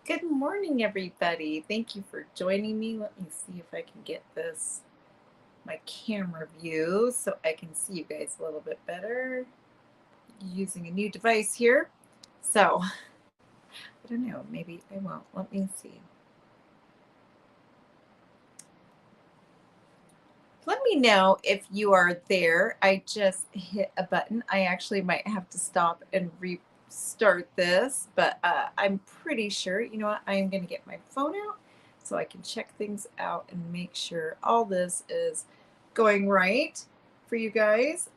Good morning, everybody. Thank you for joining me. Let me see if I can get my camera view so I can see you guys a little bit better using a new device here. So, I don't know, maybe I won't. Let me see. Let me know if you are there. I just hit a button. I actually might have to stop and restart this, but I'm pretty sure. You know what? I am going to get my phone out so I can check things out and make sure all this is going right for you guys.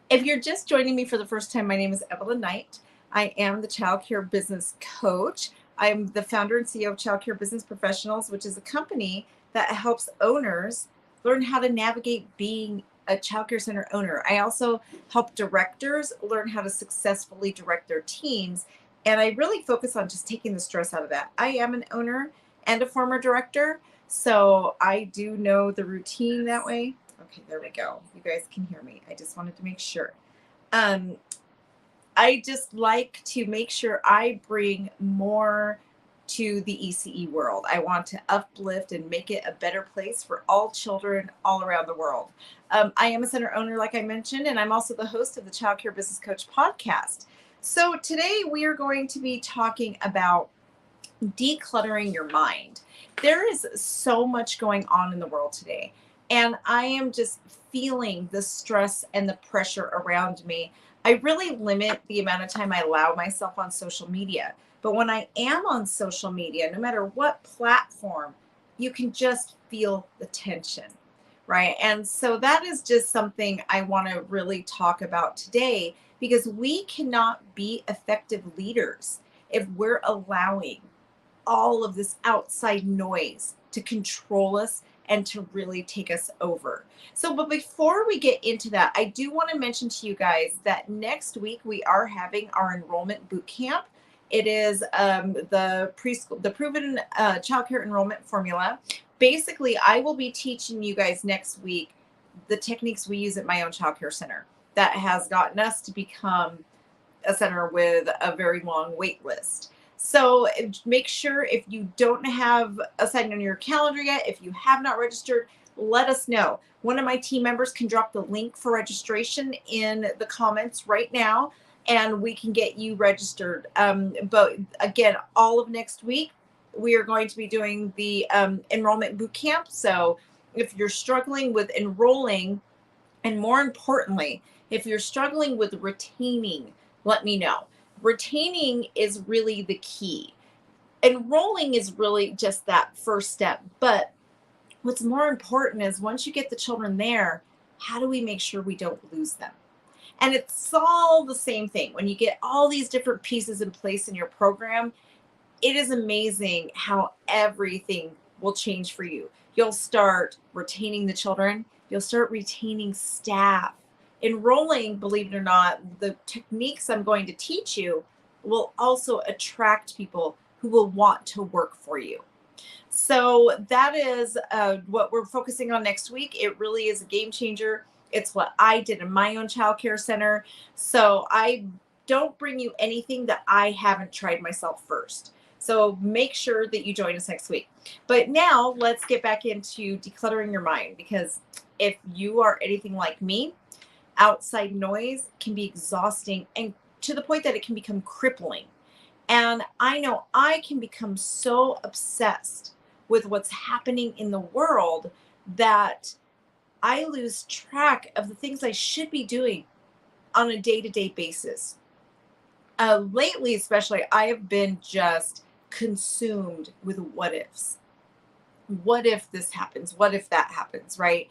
If you're just joining me for the first time, my name is Evelyn Knight. I am the Child Care Business Coach. I'm the founder and CEO of Child Care Business Professionals, which is a company that helps owners learn how to navigate being a child care center owner. I also help directors learn how to successfully direct their teams. And I really focus on just taking the stress out of that. I am an owner and a former director, so I do know the routine that way. Okay, there we go. You guys can hear me. I just wanted to make sure. Um, I just like to make sure I bring more to the ECE world. I want to uplift and make it a better place for all children all around the world. I am a center owner, like I mentioned, and I'm also the host of the Child Care Business Coach podcast. So today we are going to be talking about decluttering your mind. There is so much going on in the world today, and I am just feeling the stress and the pressure around me. I really limit the amount of time I allow myself on social media. But when I am on social media, no matter what platform, you can just feel the tension, right? And so that is just something I want to really talk about today because we cannot be effective leaders if we're allowing all of this outside noise to control us and to really take us over. So, but before we get into that, I do want to mention to you guys that next week we are having our enrollment boot camp. It is the preschool, the proven childcare enrollment formula. Basically, I will be teaching you guys next week the techniques we use at my own childcare center that has gotten us to become a center with a very long wait list. So make sure if you don't have a sign on your calendar yet, if you have not registered, let us know. One of my team members can drop the link for registration in the comments right now, and we can get you registered. But again, all of next week, we are going to be doing the enrollment boot camp. So if you're struggling with enrolling, and more importantly, if you're struggling with retaining, let me know. Retaining is really the key. Enrolling is really just that first step. But what's more important is once you get the children there, how do we make sure we don't lose them? And it's all the same thing. When you get all these different pieces in place in your program, it is amazing how everything will change for you. You'll start retaining the children, you'll start retaining staff. Enrolling, believe it or not, the techniques I'm going to teach you will also attract people who will want to work for you. So that is what we're focusing on next week. It really is a game changer. It's what I did in my own childcare center. So I don't bring you anything that I haven't tried myself first. So make sure that you join us next week. But now let's get back into decluttering your mind, because if you are anything like me, outside noise can be exhausting and to the point that it can become crippling. And I know I can become so obsessed with what's happening in the world that I lose track of the things I should be doing on a day to day basis. Lately, especially, I have been just consumed with what ifs. What if this happens? What if that happens, right?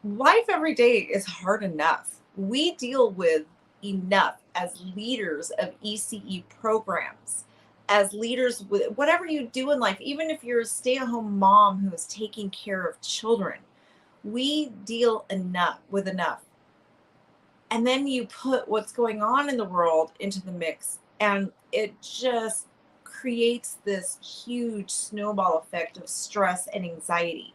Life every day is hard enough. We deal with enough as leaders of ECE programs, as leaders with whatever you do in life, even if you're a stay at home mom who is taking care of children, we deal enough with enough. And then you put what's going on in the world into the mix, and it just creates this huge snowball effect of stress and anxiety.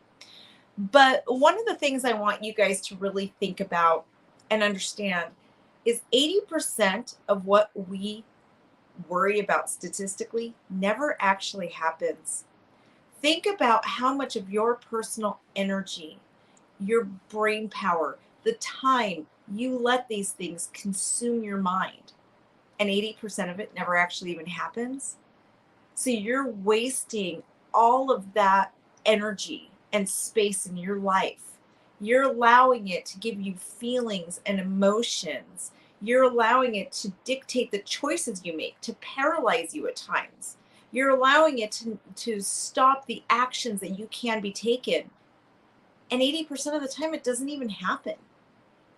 But one of the things I want you guys to really think about and understand is 80% of what we worry about statistically never actually happens. Think about how much of your personal energy, your brain power, the time you let these things consume your mind, and 80% of it never actually even happens. So you're wasting all of that energy and space in your life. You're allowing it to give you feelings and emotions. You're allowing it to dictate the choices you make, to paralyze you at times. You're allowing it to stop the actions that you can be taken. And 80% of the time, it doesn't even happen.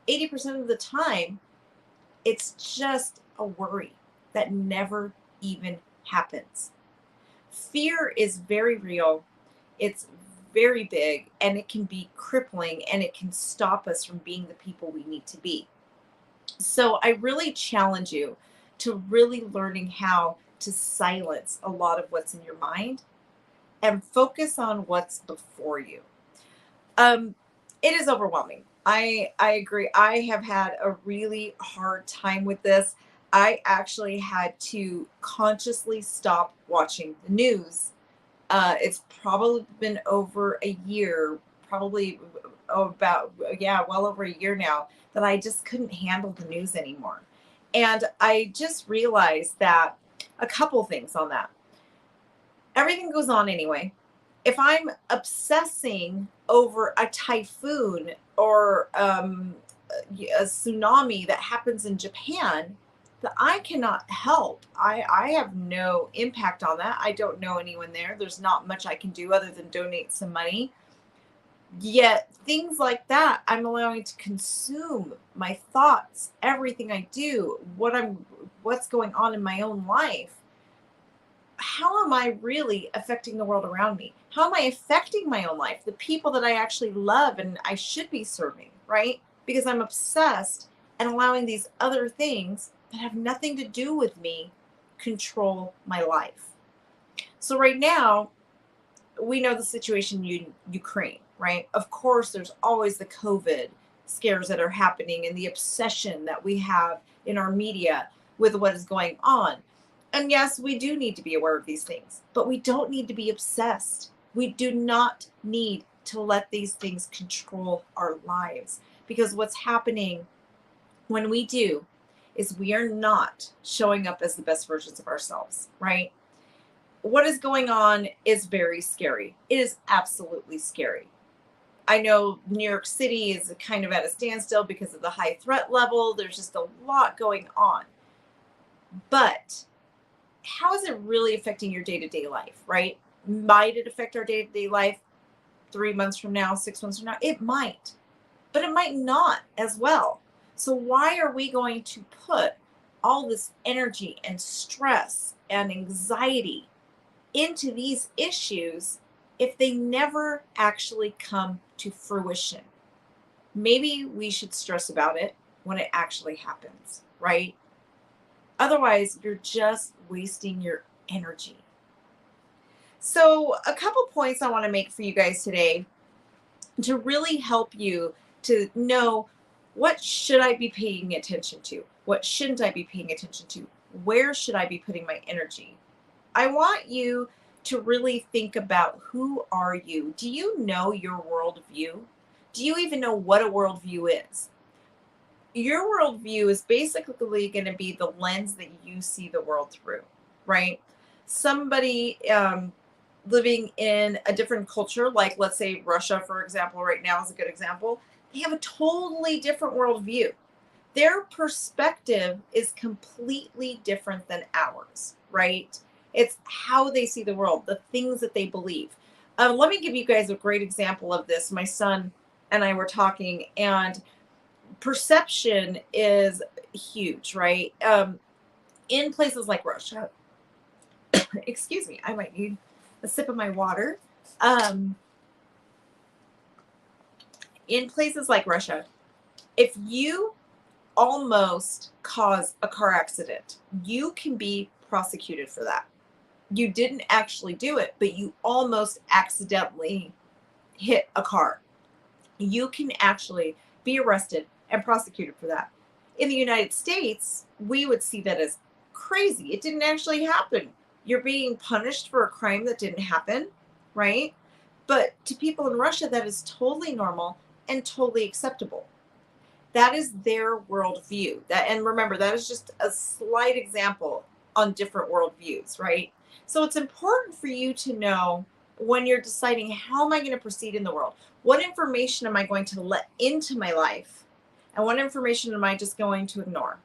80% of the time, it's just a worry that never even happens. Fear is very real. It's very big, and it can be crippling, and it can stop us from being the people we need to be. So I really challenge you to really learning how to silence a lot of what's in your mind and focus on what's before you. Um, it is overwhelming. I agree. I have had a really hard time with this. I actually had to consciously stop watching the news. It's probably been over a year, probably about, yeah, well over a year now, that I just couldn't handle the news anymore. And I just realized that a couple things on that. Everything goes on anyway. If I'm obsessing over a typhoon or a tsunami that happens in Japan, that I cannot help. I have no impact on that. I don't know anyone there. There's not much I can do other than donate some money. Yet things like that, I'm allowing to consume my thoughts, everything I do, what's going on in my own life. How am I really affecting the world around me? How am I affecting my own life? The people that I actually love and I should be serving, right? Because I'm obsessed and allowing these other things that have nothing to do with me control my life. So right now, we know the situation in Ukraine, right? Of course, there's always the COVID scares that are happening and the obsession that we have in our media with what is going on. And yes, we do need to be aware of these things, but we don't need to be obsessed. We do not need to let these things control our lives, because what's happening when we do is we are not showing up as the best versions of ourselves, right? What is going on is very scary. It is absolutely scary. I know New York City is kind of at a standstill because of the high threat level. There's just a lot going on. But how is it really affecting your day-to-day life, right? Might it affect our day-to-day life 3 months from now, 6 months from now? It might, but it might not as well. So why are we going to put all this energy and stress and anxiety into these issues if they never actually come to fruition? Maybe we should stress about it when it actually happens, right? Otherwise, you're just wasting your energy. So, a couple points I want to make for you guys today to really help you to know, what should I be paying attention to? What shouldn't I be paying attention to? Where should I be putting my energy? I want you to really think about, who are you? Do you know your worldview? Do you even know what a worldview is? Your worldview is basically going to be the lens that you see the world through, right? Somebody living in a different culture, like let's say Russia, for example, right now is a good example. They have a totally different worldview. Their perspective is completely different than ours, right? It's how they see the world, the things that they believe. Let me give you guys a great example of this. My son and I were talking, and perception is huge, right? In places like Russia, excuse me, I might need a sip of my water. In places like Russia, if you almost cause a car accident, you can be prosecuted for that. You didn't actually do it, but you almost accidentally hit a car. You can actually be arrested and prosecuted for that. In the United States, we would see that as crazy. It didn't actually happen. You're being punished for a crime that didn't happen, right? But to people in Russia, that is totally normal and totally acceptable. That is their worldview. That, and remember, that is just a slight example on different worldviews, right? So it's important for you to know when you're deciding, how am I going to proceed in the world? What information am I going to let into my life? And what information am I just going to ignore?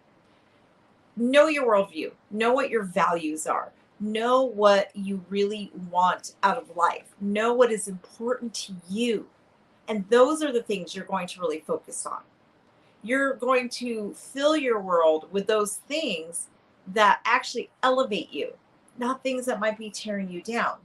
Know your worldview. Know what your values are. Know what you really want out of life. Know what is important to you. And those are the things you're going to really focus on. You're going to fill your world with those things that actually elevate you, not things that might be tearing you down.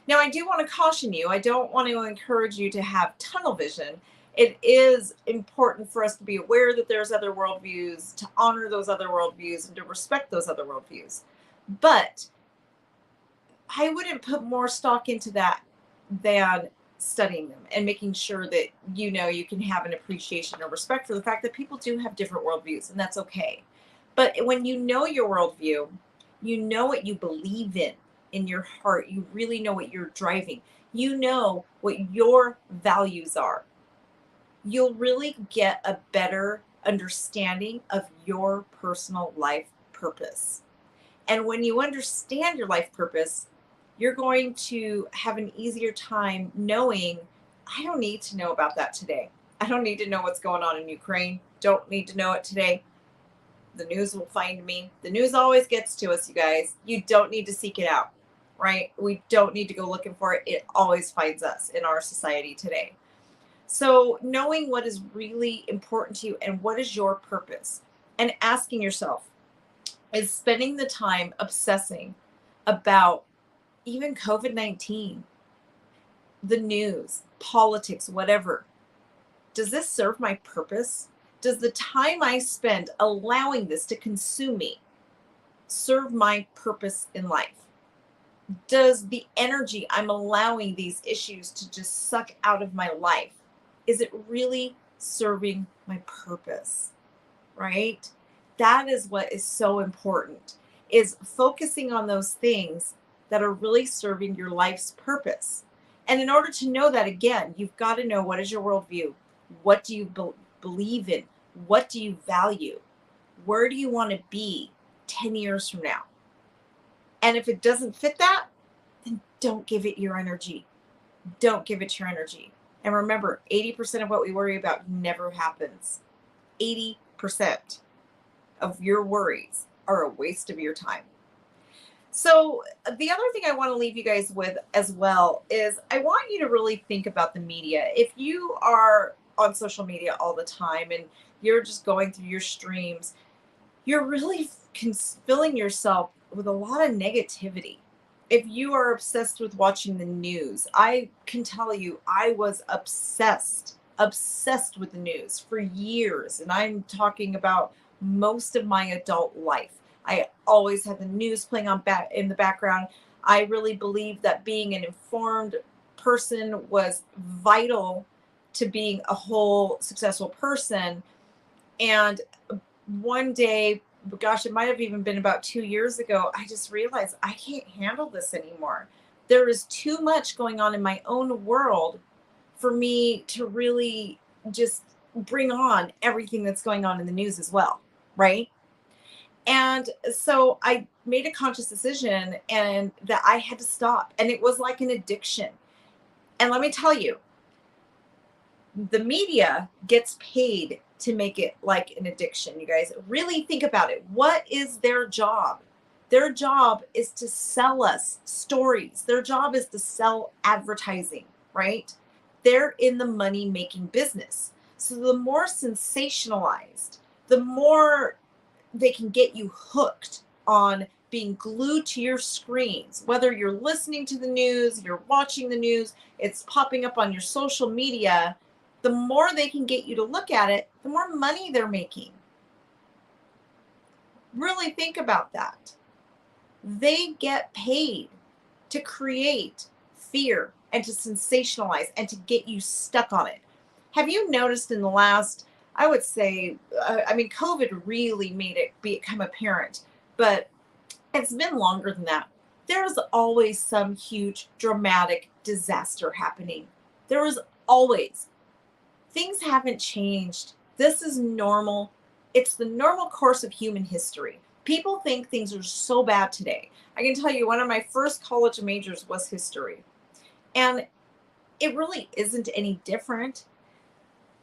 Now, I do want to caution you. I don't want to encourage you to have tunnel vision. It is important for us to be aware that there's other worldviews, to honor those other worldviews, and to respect those other worldviews. But I wouldn't put more stock into that than studying them and making sure that you can have an appreciation or respect for the fact that people do have different worldviews, and that's okay. But when you know your worldview, you know what you believe in your heart. You really know what you're driving. You know what your values are. You'll really get a better understanding of your personal life purpose. And when you understand your life purpose, you're going to have an easier time knowing, I don't need to know about that today. I don't need to know what's going on in Ukraine. Don't need to know it today. The news will find me. The news always gets to us, you guys. You don't need to seek it out, right? We don't need to go looking for it. It always finds us in our society today. So knowing what is really important to you and what is your purpose, and asking yourself, is spending the time obsessing about even COVID-19, the news, politics, whatever. Does this serve my purpose? Does the time I spend allowing this to consume me serve my purpose in life? Does the energy I'm allowing these issues to just suck out of my life, is it really serving my purpose? Right? That is what is so important, is focusing on those things that are really serving your life's purpose. And in order to know that, again, you've got to know, what is your worldview? What do you believe in? What do you value? Where do you want to be 10 years from now? And if it doesn't fit that, then don't give it your energy. Don't give it your energy. And remember, 80% of what we worry about never happens. 80% of your worries are a waste of your time. So the other thing I want to leave you guys with as well is, I want you to really think about the media. If you are on social media all the time and you're just going through your streams, you're really filling yourself with a lot of negativity. If you are obsessed with watching the news, I can tell you, I was obsessed with the news for years. And I'm talking about most of my adult life. I always had the news playing on in the background. I really believe that being an informed person was vital to being a whole successful person. And one day, gosh, it might have even been about 2 years ago, I just realized I can't handle this anymore. There is too much going on in my own world for me to really just bring on everything that's going on in the news as well, right? And so I made a conscious decision, and that I had to stop. And it was like an addiction. And let me tell you, the media gets paid to make it like an addiction. You guys really think about it. What is their job? Their job is to sell us stories. Their job is to sell advertising, right? They're in the money making business. So the more sensationalized, the more they can get you hooked on being glued to your screens, whether you're listening to the news, you're watching the news, it's popping up on your social media. The more they can get you to look at it, the more money they're making. Really think about that. They get paid to create fear and to sensationalize and to get you stuck on it. Have you noticed in the last, I would say, COVID really made it become apparent, but It's been longer than that. There's always some huge dramatic disaster happening. There is always. Things haven't changed. This is normal. It's the normal course of human history. People think things are so bad today. I can tell you one of my first college majors was history. And it really isn't any different.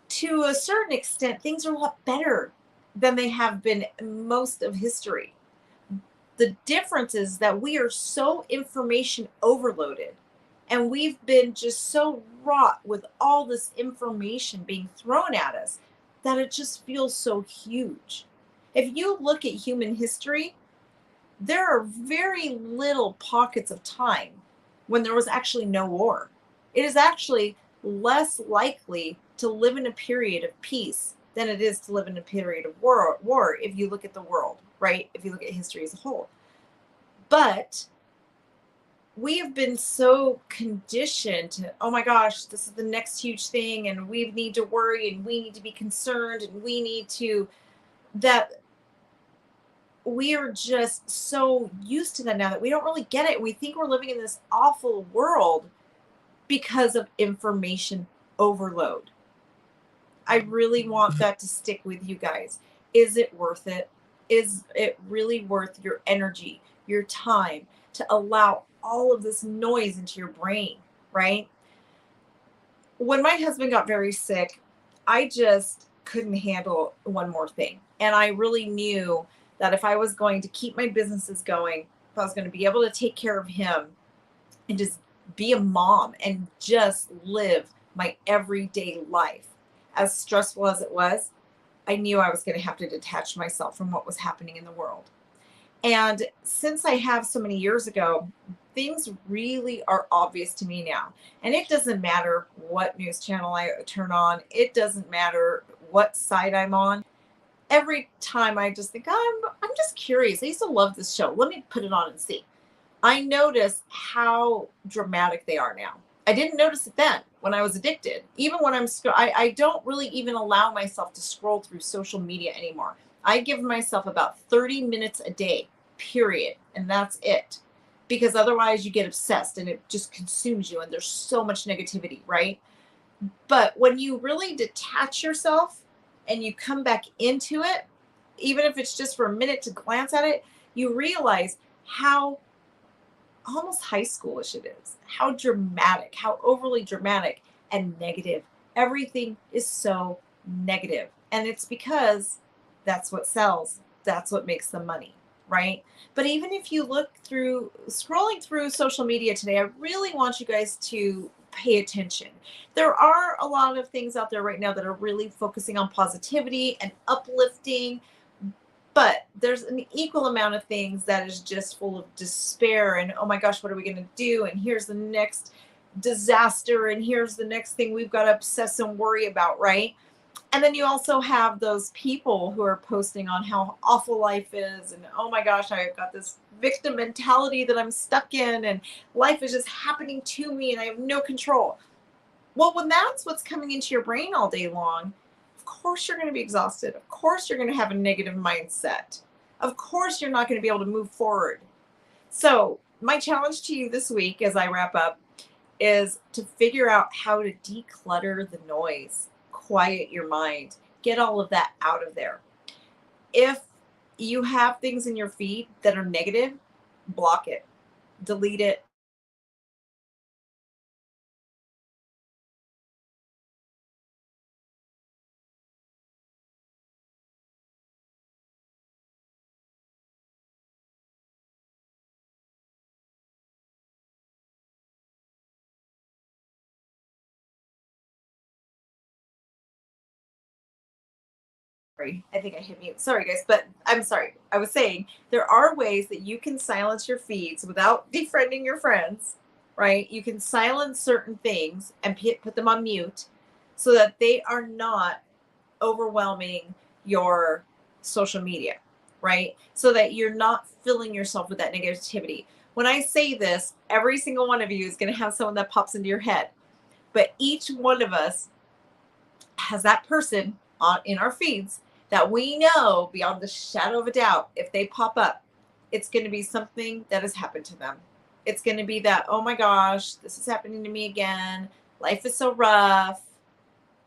To a certain extent, things are a lot better than they have been most of history. The difference is that we are so information overloaded and we've been just so wrought with all this information being thrown at us that it just feels so huge. If you look at human history, there are very little pockets of time when there was actually no war. It is actually less likely to live in a period of peace than it is to live in a period of war if you look at the world, right? If you look at history as a whole. But we have been so conditioned to, oh my gosh, this is the next huge thing, and we need to worry, and we need to be concerned, and we need to, that we are just so used to that now that we don't really get it. We think we're living in this awful world because of information overload. I really want that to stick with you guys. Is it worth it? Is it really worth your energy, your time to allow all of this noise into your brain, right? When my husband got very sick, I just couldn't handle one more thing. And I really knew that if I was going to keep my businesses going, if I was going to be able to take care of him and just be a mom and just live my everyday life, as stressful as it was, I knew I was going to have to detach myself from what was happening in the world. And since I have so many years ago, things really are obvious to me now. And it doesn't matter what news channel I turn on, it doesn't matter what side I'm on. Every time I just think, I'm just curious. I used to love this show. Let me put it on and see. I notice how dramatic they are now. I didn't notice it then when I was addicted. Even when I don't really even allow myself to scroll through social media anymore. I give myself about 30 minutes a day, period. And that's it. Because otherwise you get obsessed and it just consumes you and there's so much negativity, right? But when you really detach yourself and you come back into it, even if it's just for a minute to glance at it, you realize how almost high schoolish it is, how dramatic, how overly dramatic and negative. Everything is so negative. And it's because that's what sells. That's what makes the money, right? But even if you look through, scrolling through social media today, I really want you guys to pay attention. There are a lot of things out there right now that are really focusing on positivity and uplifting, but there's an equal amount of things that is just full of despair and, oh my gosh, what are we going to do? And here's the next disaster. And here's the next thing we've got to obsess and worry about, right? And then you also have those people who are posting on how awful life is. And, oh my gosh, I've got this victim mentality that I'm stuck in and life is just happening to me and I have no control. Well, when that's what's coming into your brain all day long, of course you're going to be exhausted. Of course you're going to have a negative mindset. Of course you're not going to be able to move forward. So my challenge to you this week as I wrap up is to figure out how to declutter the noise, quiet your mind, get all of that out of there. If you have things in your feed that are negative, block it, delete it. Sorry, I think I hit mute. Sorry, guys, but I'm sorry. I was saying there are ways that you can silence your feeds without defriending your friends, right? You can silence certain things and put them on mute so that they are not overwhelming your social media, right? So that you're not filling yourself with that negativity. When I say this, every single one of you is going to have someone that pops into your head, but each one of us has that person in our feeds that we know beyond the shadow of a doubt, if they pop up, it's going to be something that has happened to them. It's going to be that, oh my gosh, this is happening to me again. Life is so rough,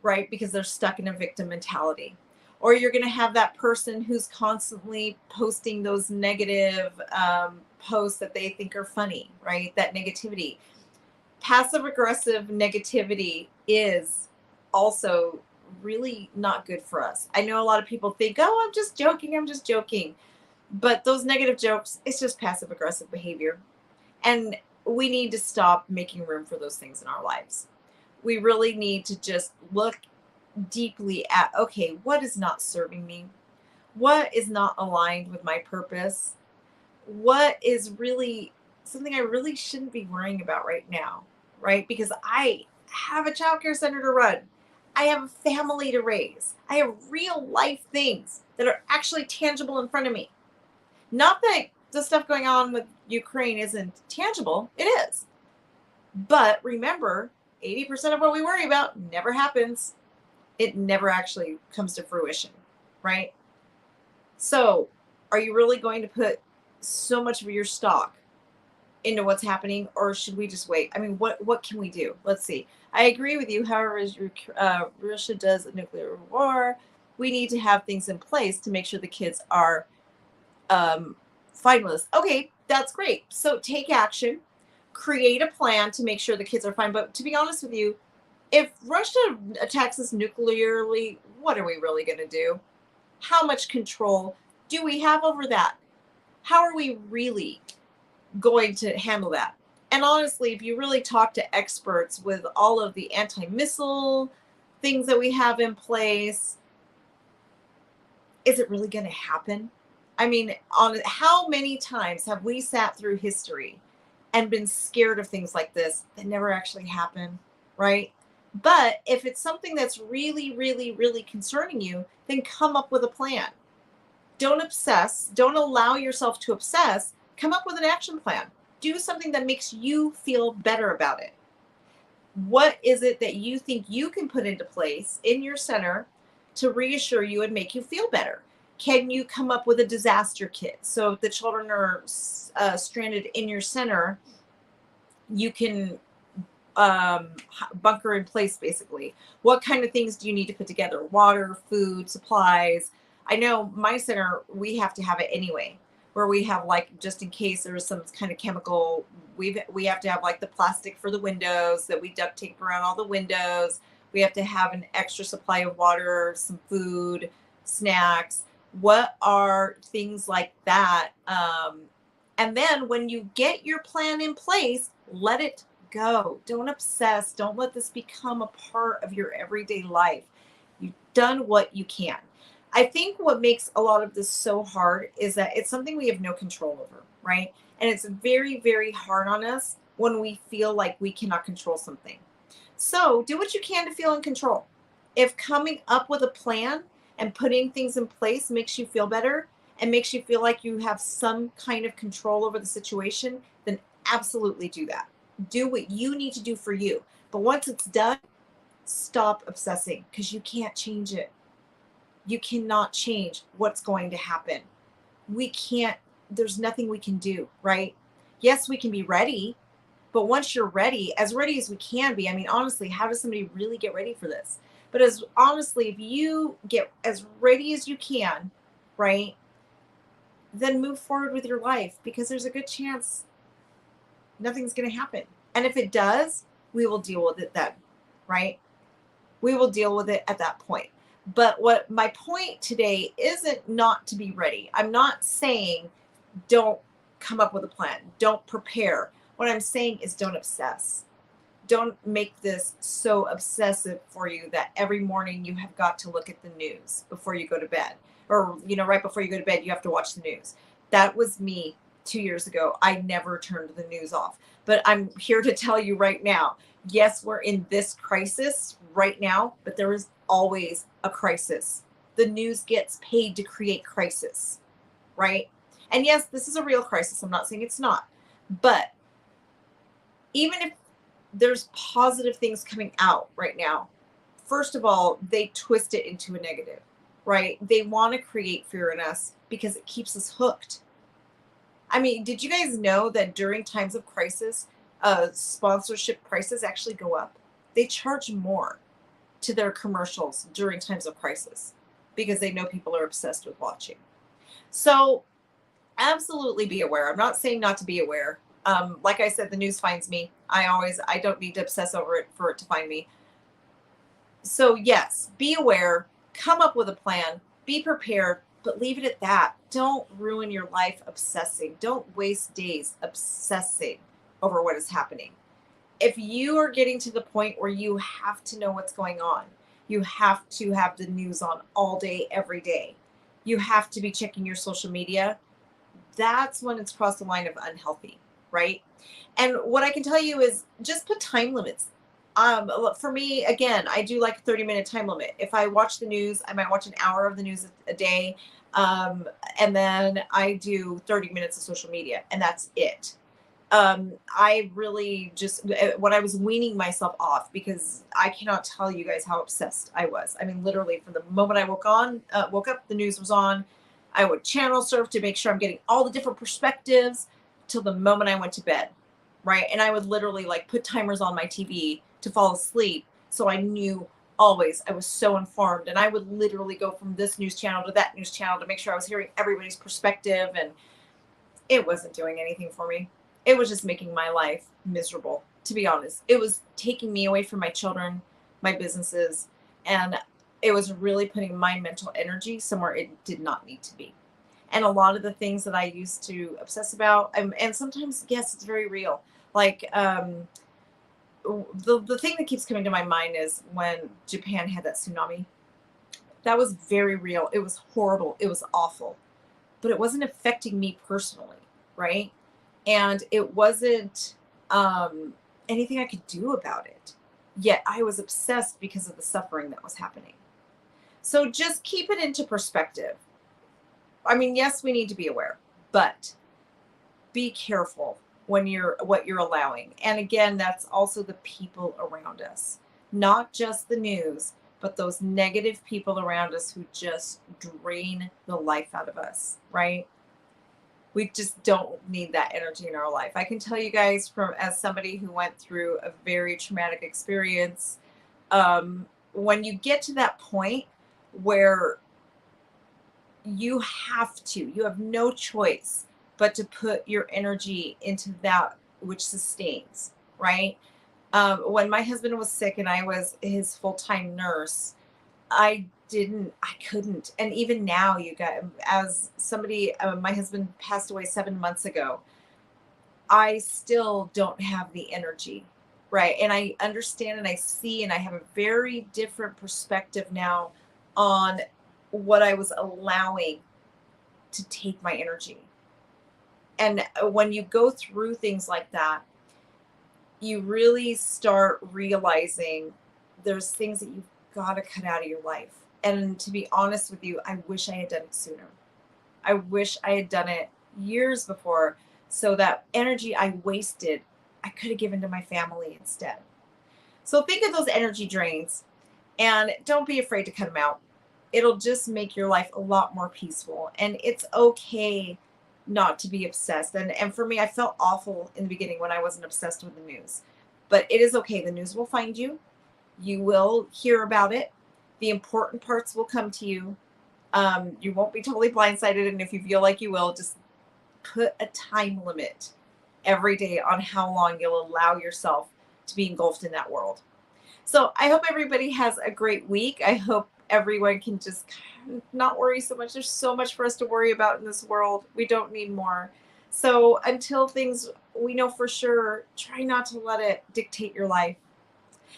right? Because they're stuck in a victim mentality. Or you're going to have that person who's constantly posting those negative posts that they think are funny, right? That negativity. Passive aggressive negativity is also really not good for us. I know a lot of people think, oh, I'm just joking. I'm just joking. But those negative jokes, it's just passive aggressive behavior. And we need to stop making room for those things in our lives. We really need to just look deeply at, okay, what is not serving me? What is not aligned with my purpose? What is really something I really shouldn't be worrying about right now, right? Because I have a childcare center to run. I have a family to raise. I have real life things that are actually tangible in front of me. Not that the stuff going on with Ukraine isn't tangible, it is. But remember, 80% of what we worry about never happens. It never actually comes to fruition, right? So, are you really going to put so much of your stock into what's happening, or should we just wait? I mean, what can we do? Let's see. I agree with you. However, as Russia does a nuclear war, we need to have things in place to make sure the kids are fine with us. Okay, that's great. So take action, create a plan to make sure the kids are fine. But to be honest with you, if Russia attacks us nuclearly, what are we really going to do? How much control do we have over that? How are we really going to handle that? And honestly, if you really talk to experts with all of the anti-missile things that we have in place, is it really going to happen? I mean, on how many times have we sat through history and been scared of things like this that never actually happen, right? But if it's something that's really, really, really concerning you, then come up with a plan. Don't obsess. Don't allow yourself to obsess. Come up with an action plan. Do something that makes you feel better about it. What is it that you think you can put into place in your center to reassure you and make you feel better? Can you come up with a disaster kit? So if the children are stranded in your center, you can bunker in place, basically. What kind of things do you need to put together? Water, food, supplies. I know my center, we have to have it anyway, where we have, like, just in case there's some kind of chemical, we have to have like the plastic for the windows that we duct tape around all the windows. We have to have an extra supply of water, some food, snacks. What are things like that? And then when you get your plan in place, let it go. Don't obsess. Don't let this become a part of your everyday life. You've done what you can. I think what makes a lot of this so hard is that it's something we have no control over, right? And it's very, very hard on us when we feel like we cannot control something. So do what you can to feel in control. If coming up with a plan and putting things in place makes you feel better and makes you feel like you have some kind of control over the situation, then absolutely do that. Do what you need to do for you. But once it's done, stop obsessing, because you can't change it. You cannot change what's going to happen. We can't, there's nothing we can do, right? Yes, we can be ready, but once you're ready as we can be, I mean, honestly, how does somebody really get ready for this? But as honestly, if you get as ready as you can, right, then move forward with your life, because there's a good chance nothing's going to happen. And if it does, we will deal with it then, right? We will deal with it at that point. But what my point today isn't not to be ready. I'm not saying don't come up with a plan, don't prepare. What I'm saying is don't obsess. Don't make this so obsessive for you that every morning you have got to look at the news before you go to bed. Or, right before you go to bed, you have to watch the news. That was me 2 years ago. I never turned the news off. But I'm here to tell you right now, yes, we're in this crisis right now, but there is always a crisis. The news gets paid to create crisis, right? And yes, this is a real crisis. I'm not saying it's not. But even if there's positive things coming out right now, first of all, they twist it into a negative, right? They want to create fear in us because it keeps us hooked. I mean, did you guys know that during times of crisis, sponsorship prices actually go up? They charge more to their commercials during times of crisis because they know people are obsessed with watching. So absolutely be aware. I'm not saying not to be aware. Like I said, the news finds me. I don't need to obsess over it for it to find me. So yes, be aware, come up with a plan, be prepared, but leave it at that. Don't ruin your life obsessing. Don't waste days obsessing over what is happening. If you are getting to the point where you have to know what's going on, you have to have the news on all day, every day. You have to be checking your social media. That's when it's crossed the line of unhealthy, right? And what I can tell you is just put time limits. For me, again, I do like a 30-minute time limit. If I watch the news, I might watch an hour of the news a day. And then I do 30 minutes of social media, and that's it. I really just, when I was weaning myself off, because I cannot tell you guys how obsessed I was. I mean, literally from the moment I woke up, the news was on. I would channel surf to make sure I'm getting all the different perspectives till the moment I went to bed, right? And I would literally like put timers on my TV to fall asleep, so I knew always I was so informed. And I would literally go from this news channel to that news channel to make sure I was hearing everybody's perspective, and it wasn't doing anything for me. It was just making my life miserable, to be honest. It was taking me away from my children, my businesses, and it was really putting my mental energy somewhere it did not need to be. And a lot of the things that I used to obsess about, and sometimes, yes, it's very real. Like, the thing that keeps coming to my mind is when Japan had that tsunami. That was very real. It was horrible. It was awful, but it wasn't affecting me personally, right? And it wasn't anything I could do about it. Yet I was obsessed because of the suffering that was happening. So just keep it into perspective. I mean, yes, we need to be aware, but be careful when you're what you're allowing. And again, that's also the people around us, not just the news, but those negative people around us who just drain the life out of us, right? We just don't need that energy in our life. I can tell you guys, from as somebody who went through a very traumatic experience, when you get to that point where you have no choice but to put your energy into that which sustains, right? When my husband was sick and I was his full-time nurse, I couldn't. And even now, you guys, as somebody, my husband passed away 7 months ago, I still don't have the energy, right? And I understand and I see, and I have a very different perspective now on what I was allowing to take my energy. And when you go through things like that, you really start realizing there's things that you've got to cut out of your life. And to be honest with you, I wish I had done it sooner. I wish I had done it years before, so that energy I wasted, I could have given to my family instead. So think of those energy drains and don't be afraid to cut them out. It'll just make your life a lot more peaceful. And it's okay not to be obsessed. And for me, I felt awful in the beginning when I wasn't obsessed with the news. But it is okay. The news will find you. You will hear about it. The important parts will come to you. You won't be totally blindsided. And if you feel like you will, just put a time limit every day on how long you'll allow yourself to be engulfed in that world. So I hope everybody has a great week. I hope everyone can just kind of not worry so much. There's so much for us to worry about in this world. We don't need more. So until things we know for sure, try not to let it dictate your life.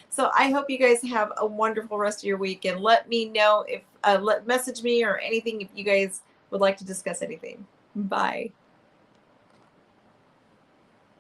So I hope you guys have a wonderful rest of your week, and let me know if message me or anything if you guys would like to discuss anything. Bye.